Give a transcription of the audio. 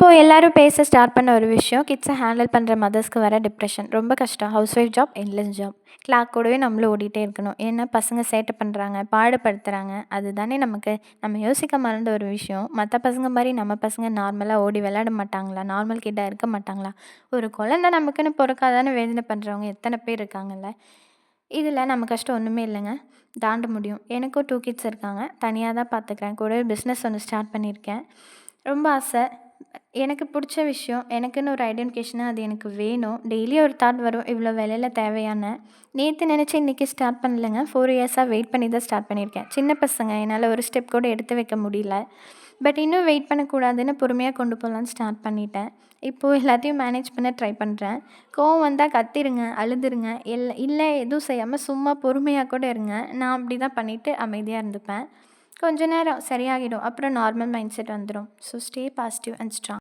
இப்போ எல்லாரும் பேச ஸ்டார்ட் பண்ண ஒரு விஷயம், கிட்ஸை ஹேண்டில் பண்ணுற மதர்ஸ்க்கு வர டிப்ரெஷன். ரொம்ப கஷ்டம். House wife job, endless job. Clock கூடவே நம்மளும் ஓடிட்டே இருக்கணும். ஏன்னா பசங்க சேட்டை பண்ணுறாங்க, பாடுபடுத்துகிறாங்க. அதுதானே நம்ம யோசிக்க மறந்த ஒரு விஷயம். மற்ற பசங்க மாதிரி நம்ம பசங்க நார்மலாக ஓடி விளையாட மாட்டாங்களா? நார்மல் கிட்டாக இருக்க மாட்டாங்களா? ஒரு குழந்தை நமக்குன்னு பொறுக்காதானே வேதனை பண்ணுறவங்க எத்தனை பேர் இருக்காங்கல்ல. இதில் நம்ம கஷ்டம் ஒன்றுமே இல்லைங்க. தாண்ட முடியும். எனக்கும் 2 கிட்ஸ் இருக்காங்க. தனியாக தான் பார்த்துக்கிறேன். கூடவே பிஸ்னஸ் ஒன்று ஸ்டார்ட் பண்ணியிருக்கேன். ரொம்ப ஆசை. எனக்கு பிடிச்ச விஷயம், எனக்குன்னு ஒரு ஐடென்டிஃபிகேஷனா அது எனக்கு வேணும். டெய்லி ஒரு தாட் வரும், இவ்வளோ வேலையில தேவையான. நேற்று நினச்சி இன்றைக்கி ஸ்டார்ட் பண்ணலங்க. 4 இயர்ஸாக வெயிட் பண்ணி தான் ஸ்டார்ட் பண்ணியிருக்கேன். சின்ன பசங்க, என்னால் ஒரு ஸ்டெப் கூட எடுத்து வைக்க முடியல. பட் இன்னும் வெயிட் பண்ணக்கூடாதுன்னு பொறுமையாக கொண்டு போகலான்னு ஸ்டார்ட் பண்ணிட்டேன். இப்போது எல்லாத்தையும் மேனேஜ் பண்ண ட்ரை பண்ணுறேன். கோவம் வந்தால் கத்திருங்க, அழுதுருங்க. இல்லை எதுவும் செய்யாமல் சும்மா பொறுமையாக கூட இருங்க. நான் அப்படி தான் பண்ணிவிட்டு அமைதியாக இருந்துப்பேன். கொஞ்ச நேரம் சரியாகிடும். அப்புறம் நார்மல் மைண்ட் செட் வந்துடும். So stay positive and strong.